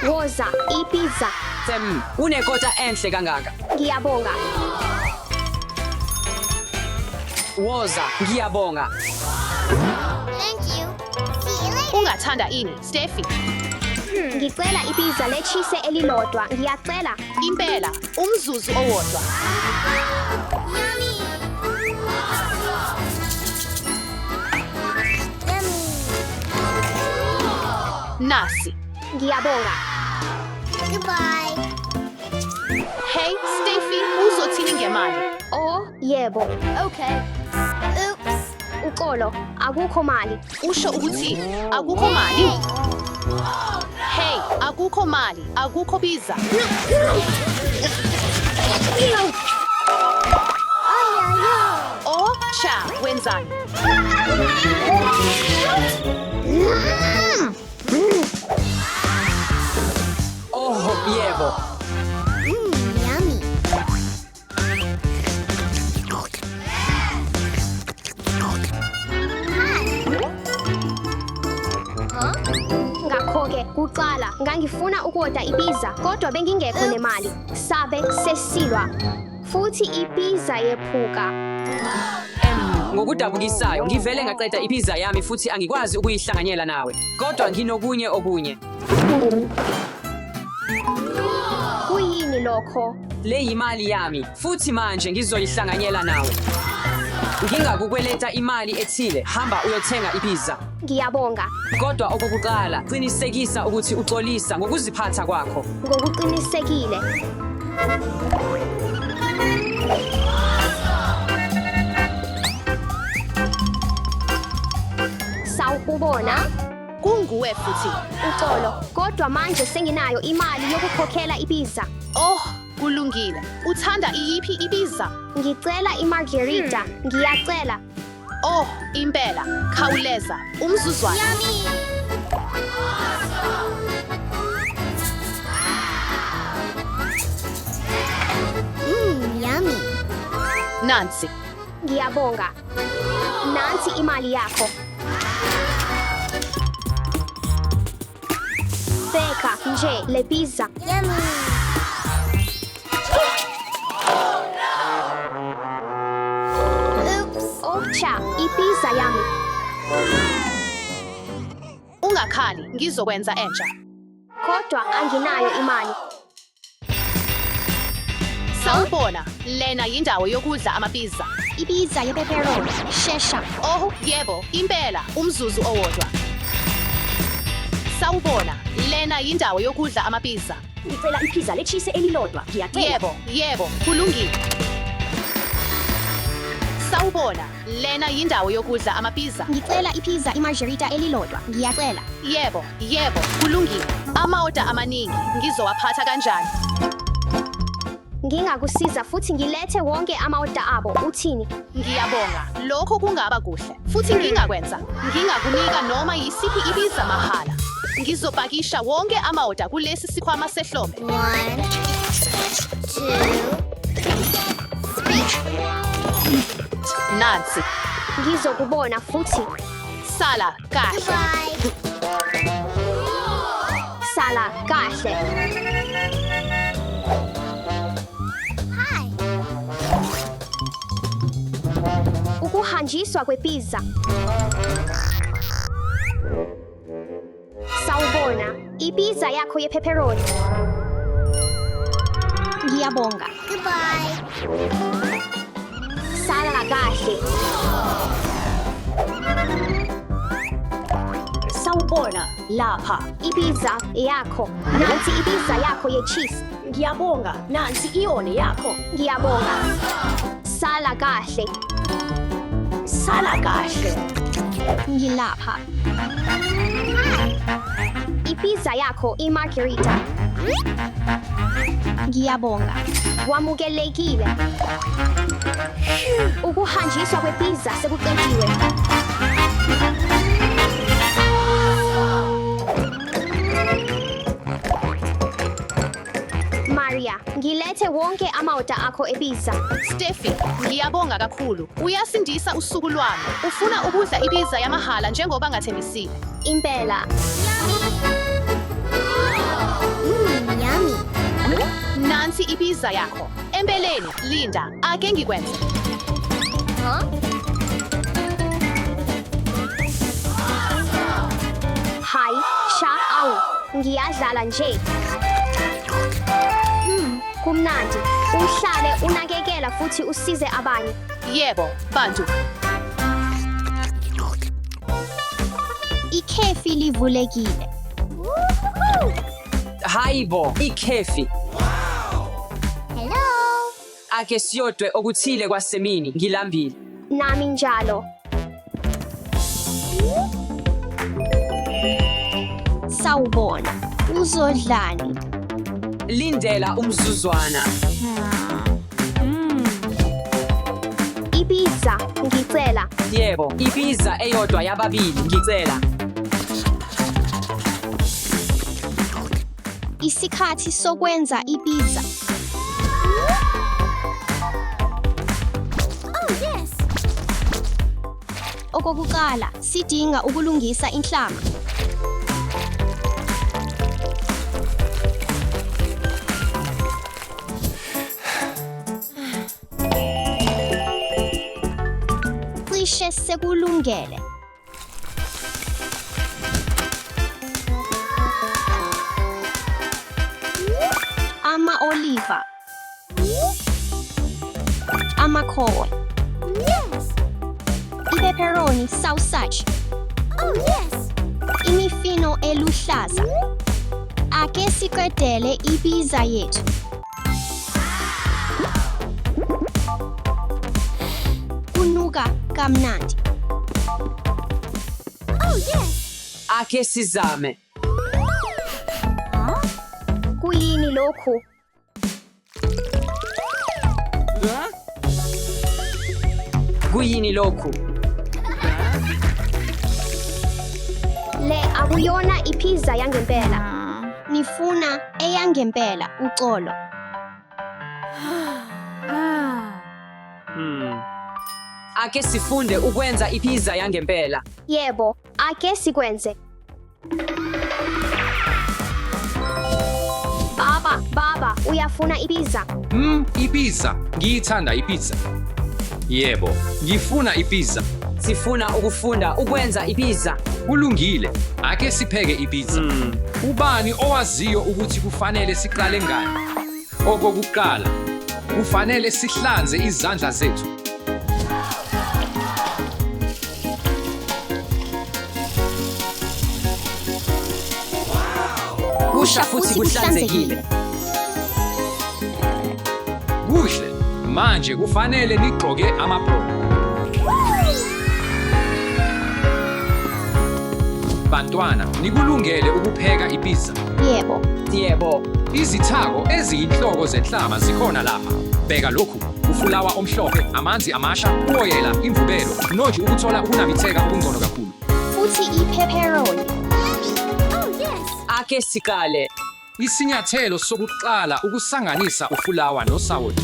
Woza ipizza. Unekota enhle kangaka. Ngiyabonga. Woza, ngiyabonga. Thank you. See you later. Ungathanda ini, Steffi? Ngicela ipizza lechise elilodwa. Ngiyacela. Impela, umzuzu owodwa. Yummy. Nasi. Ngiyabonga. Goodbye. Hey, Steffi, uzothini ngemali? Oh, yebo. Okay. Oops. Uxolo, akukho mali. Usho ukuthi akukho mali? Hey, akukho mali, akukho pizza. Oh, cha, wenzani? Oh, yebo. Yummy. Ngakho-ke kuqala ngangifuna ukuoda ipizza kodwa bengingekho nemali. Sabe sesilwa. Futhi ipizza yephuka. Ngokudabukisayo, ngivele ngaqeda ipizza yami futhi angikwazi ukuyihlanganyela nawe. Kodwa nginokunye okunye. Kuyini lokho? Le yimali yami futhi manje ngizoyihlanganyela nawe. Ngingakukweleta imali ethile, hamba uyothenga ipizza. Ngiyabonga. Kodwa okokuqala, qinisekisa ukuthi uxolisa ngokuziphatha kwakho. Ngokuqinisekile. Sawubona. Kunguwe futhi. Uxolo, kodwa manje senginayo imali yokukhokhela ipizza. Oh, kulungile. Uthanda iyiphi ipizza? Ngicela imargarita. Ngiyacela. Oh, impela. Khawuleza. Umzuzwana. Yummy. Yummy. Nansi. Ngiyabonga. Nansi imali yakho. Beka nje le pizza. Yummy. Oops. Oh cha, ipizza yami. Ungakhali, ngizokwenza entsha. Kodwa anginayo imali. Sawubona, lena yindawo yokudla amapizza. Ipizza ye-pepperoni. Shesha. Oh, yebo, impela, umzuzu owodwa. Sawubona, lena yindawo yokudla amapizza. Ngicela ipizza lechise elilodwa. Ngiyacela. Yebo, yebo, kulungile. Sawubona, lena yindawo yokudla amapizza. Ngicela ipizza imargarita elilodwa. Ngiyacela. Yebo, yebo, kulungile. Ama-oda amaningi, ngizowaphatha kanjani? Ngingakusiza futhi ngilethe wonke ama-oda abo. Uthini? Ngiyabonga, lokho kungaba kuhle. Futhi ngingakwenza, ngingakunika noma yisiphi ipizza mahhala. Ngizopakisha wonke ama-oda kulesi sikhwama sehlombe. 1, 2, 3. Nansi, Ngizokubona futhi. sala kahle. Goodbye. Sala kahle. Hi. Ukuhanjiswa kwepizza. Sawubona, ipizza yakho ye-pepperoni. Ngiyabonga. Goodbye. Sala kahle. Sawubona lapha. Ipizza yakho. Nansi ipizza yakho ye-cheese. Ngiyabonga, nansi iyona yakho. Ngiyabonga. Sala kahle. Sala kahle. Ngilapha. Ipizza yakho imargarita. Ngiyabonga. Wamukelekile. Ukuhanjiswa kwepizza sekuqediwe. Maria, ngilethe wonke ama-oda akho epizza. Steffi, ngiyabonga kakhulu. Uyasindisa usuku lwami. Ufuna ukudla ipizza yamahhala njengoba ngathembisile. Impela. Yummy. ipizza yakho. Empeleni, Linda, ake ngikwenze. Hayi, sha awu, ngiyadlala nje. Kumnandi. Uhlale unakekela futhi usize abanye. Yebo, bantu. Ikhefi livulekile. Hayibo, ikhefi. Hello. Ake siyodwe okuthile kwasemini, ngilambile. Nami njalo. Sawubona. Uzodlani? Lindela umzuzwana. Ipizza, ngicela. Yebo, ipizza eyodwa yababili, ngicela. Isikhathi sokwenza ipizza. Oh, yes. Okokuqala, sidinga ukulungisa inhlama. Cishe sekulungele. Ama-oliva. Amakhowe. Yes. I-pepperoni sausage. Oh, yes. Imifino eluhlaza. Ake siqedele ipizza yethu. Kunuka kamnandi. Oh, yes. Ake sizame. Kuyini lokhu? Kuyini lokhu? Le akuyona ipizza yangempela. Nifuna eyangempela uxolo. Ake sifunde ukwenza ipizza yangempela. Yebo, ake sikwenze. Baba, uyafuna ipizza? Ipizza. Ngiyithanda ipizza. Yebo, ngifuna ipizza. Sifuna ukufunda ukwenza ipizza. Kulungile. Ake sipheke ipizza. Ubani owaziyo ukuthi kufanele siqale ngani? Okokuqala, kufanele sihlanze izandla zethu. Kusha futhi kuhlanzekile. Kuhle. Manje kufanele nigqoke amabhro. Bantwana, nikulungele ukupheka ipizza. Yebo. Yebo, Izithako eziyinhloko zenhlama zikhona lapha. Bheka lokhu. Ufulawa omhlophe, amanzi amasha, uwoyela, imvubelo, noju ukuthola ukunambitheka okungcono kakhulu. Futhi i-pepperoni. Oh, yes. ake siqale. Isinyathelo sokuqala ukusanganisa ufulawa nosawoti.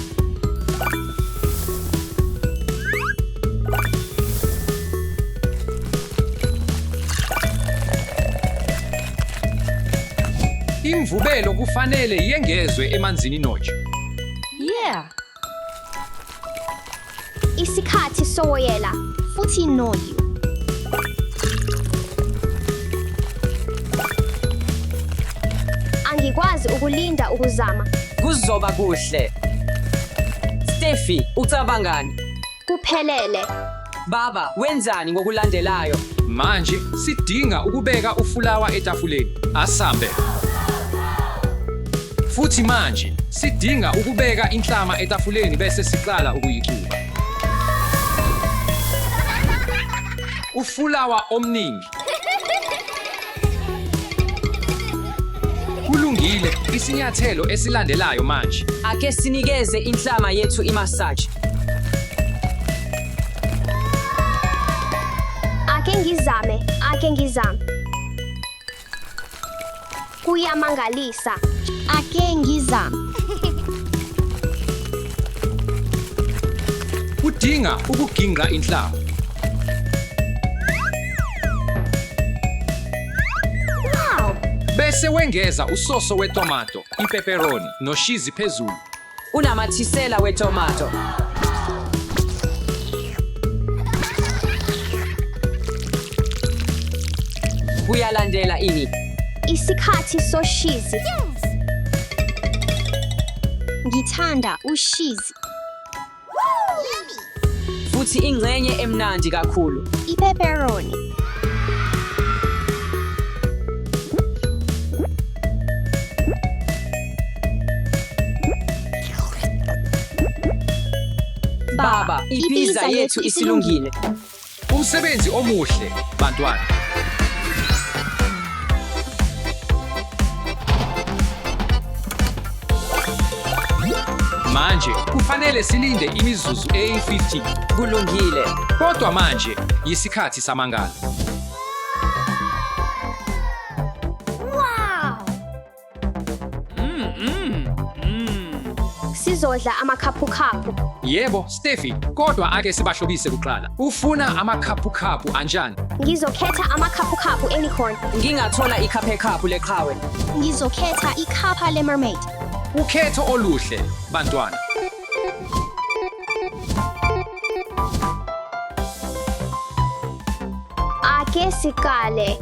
Imvubelo kufanele yengezwe emanzini noju. Yeah. Isikhathi sowoyela futhi noju. Angikwazi ukulinda ukuzama. Kuzoba kuhle. Steffi, ucabangani? Kuphelele. Baba, wenzani ngokulandelayo? Manje sidinga ukubeka ufulawa etafuleni. Asambe. Futhi manje sidinga ukubeka inhlama etafuleni bese siqala ukuyixuba. Ufulawa omningi. Kulungile, isinyathelo esilandelayo manje. Ake sinikeze inhlama yethu imassage. Ake ngizame. Kuyamangalisa. Ake ngizame. Udinga ukuginqa inhlama. Wow! Bese wengeza usoso wetomato, ipepperoni noshizi phezulu. unamathisela wetomato. Kuyalandela ini? Isikhathi soshizi. Ngithanda ushizi. Futhi ingxenye emnandi kakhulu. Ipepperoni. Baba, ipizza yethu isilungile. Umsebenzi omuhle, bantwana. Manje kufanele silinde imizuzu eyi-15. Kulungile. Kodwa manje yisikhathi samangalo. Sizodla amakhaphukhaphu. Yebo, Steffi, kodwa ake sibahlobise kuqala. Ufuna amakhaphukhaphu anjani? Ngizokhetha amakhaphukhaphu unicorn. Ngingathola ikhaphekhaphu leqhawe. Ngizokhetha ikhapha le-mermaid. Ukhetho oluhle, bantwana. Ake siqale.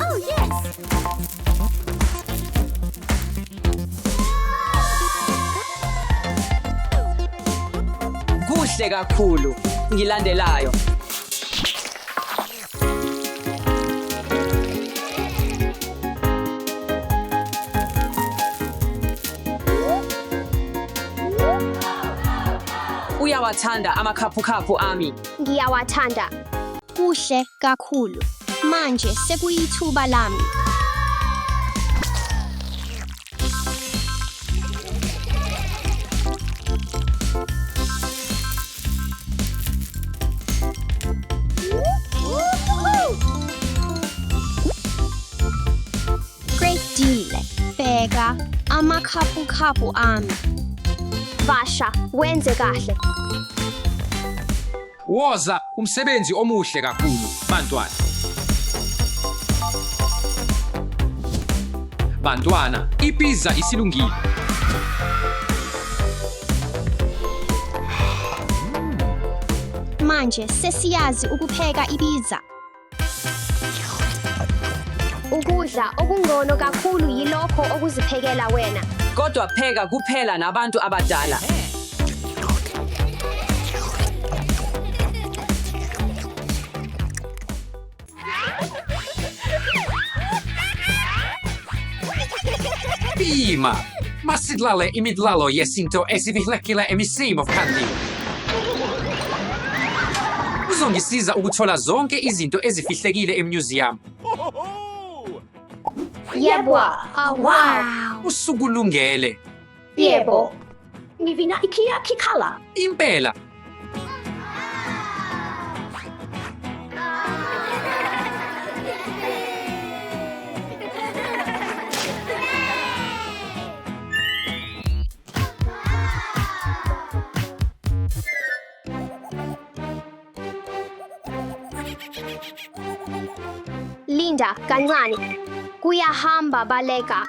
Oh, yes. Kuhle kakhulu. Ngilandelayo. Uyawathanda amakhaphukhaphu ami. Ngiyawathanda. Kuhle kakhulu. Manje sekuyithuba lami. Great deal. Bheka amakhaphukhaphu ami. Vasha, wenze kahle. Woza, umsebenzi omuhle kakhulu, bantwana. Bantwana, ipizza isilungile. Manje sesiyazi ukupheka ibiza. Ukudla okungcono kakhulu yilokho okuziphekela wena. Kodwa pheka kuphela nabantu abadala. Pima! Masidlale imidlalo yesinto esifihlekile emisimo kanti. Uzongisiza ukuthola zonke izinto ezifihlekile emuseum. Yebo. Wow. Usuku lungele. Yebo. Ngivina ikhikhala. Impela. Linda, kancane. Kuyahamba baleka.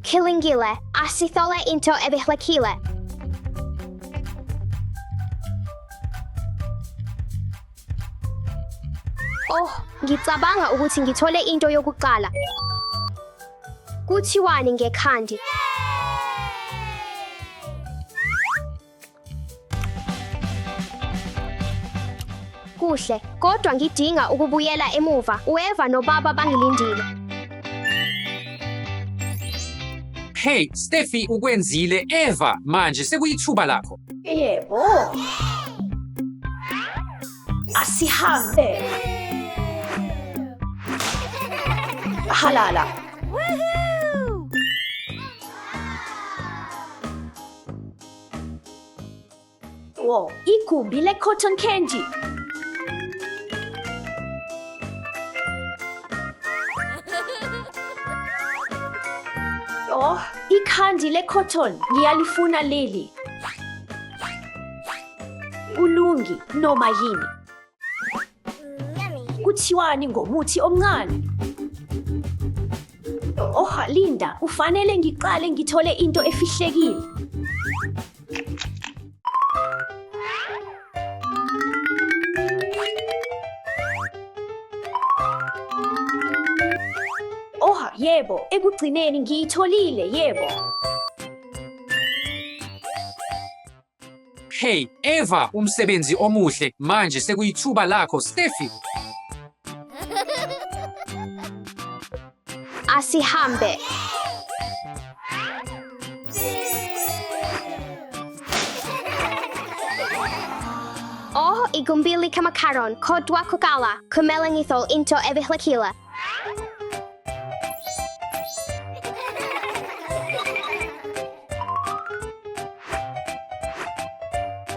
Kilingile, asithole into ebihlekile. Oh, ngicabanga ukuthi ngithole into yokuqala. Kuthiwani ngekhandi? Kuhle, kodwa ngidinga ukubuyela emuva. Ueva nobaba bangilindile. Hey, Steffi ukwenzile Eva, manje sekuyithuba lakho. Yebo. Asihambe. Halala. Wo, igumbi le-cotton candy. Oh, ikhandi le-cotton ngiyalifuna leli. Ulungi noma yini. Yummy. Kuthiwani ngomuthi omncane? Oh, Linda, kufanele ngiqale ngithole into efihlekile. Oh, yebo, ekugcineni ngiyitholile, yebo. Hey, Eva, umsebenzi omuhle. Manje sekuyithuba lakho, Steffi. Asihambe. Oh, igumbi likamakaron, kodwa kukala, kumela ngithol into ebihlakila.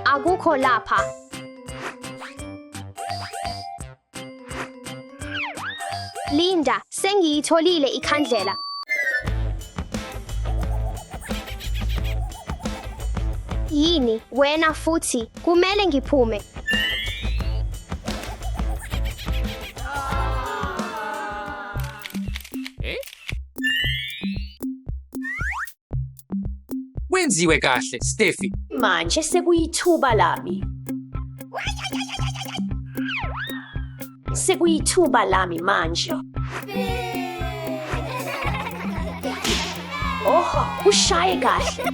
Akukho lapha. Linda, sengiyitholile ikhandlela. Yini, wena futhi, kumele ngiphume. Wenziwe kahle, Steffi. Manje sekuyithuba lami. Sekuyithuba lami manje. Oh, ushaye kahle.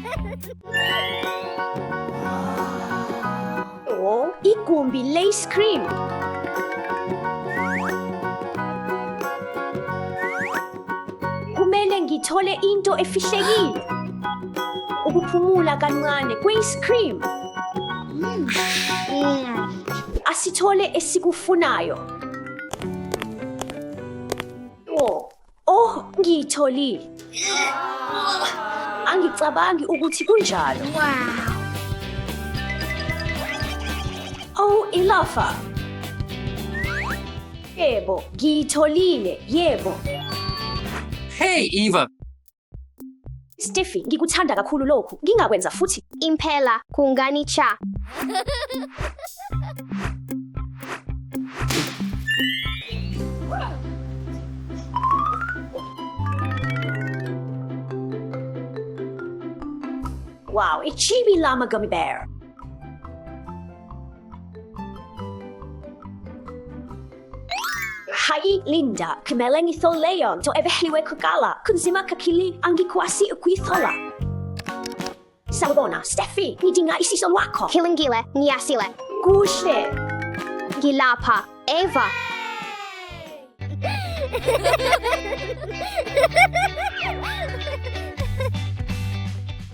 Oh, igumbi le-ice cream. Kumele ngithole into efihlekile. Ukuphumula kancane kwe-ice cream. Asithole esikufunayo. Oh, ngiyitholile. Angicabangi ukuthi kunjalo. Oh, ilafa. Yebo, ngiyitholile, yebo. Hey, Eva. Steffi, ngikuthanda kakhulu lokhu. Ngingakwenza futhi. Impela, kungani cha. Wow, a chibi llama gummy bear. Hai, Linda, kumele ngithol leon to ebehliwe kukala. Kunzima kakili angikwasi ukwithola. Sawubona, Steffi, ngidinga isisol wako. Kilingile, ngiyasile. Kuhle. Ngilapha, Eva.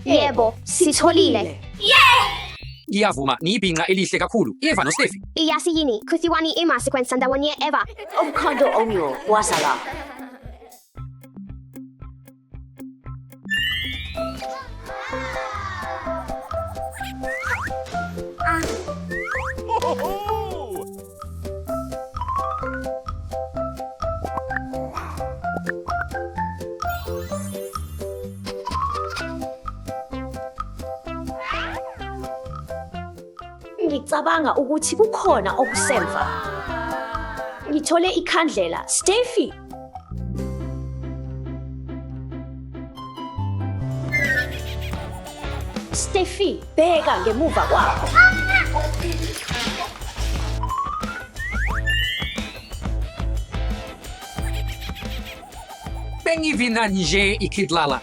Yebo, sitholile. Ngiyavuma, niyibhinqa elihle kakhulu. Eva no Steffi. Iyazi yini, kuthiwani ima sikwenza ndawonye Eva. Umkhondo omyo, wasala. Ngicabanga ukuthi kukhona okusemva. Ngithole ikhandlela, Steffi. Steffi, bheka ngemuva kwakho. Bengivina nje ikidlala.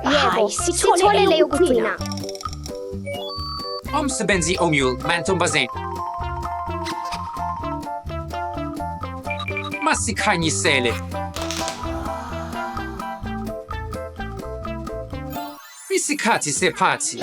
Yebo, sithole leyo kugcina. Umsebenzi omyul, mantombazane. Masikhanyisele. Isikhathi sephathi.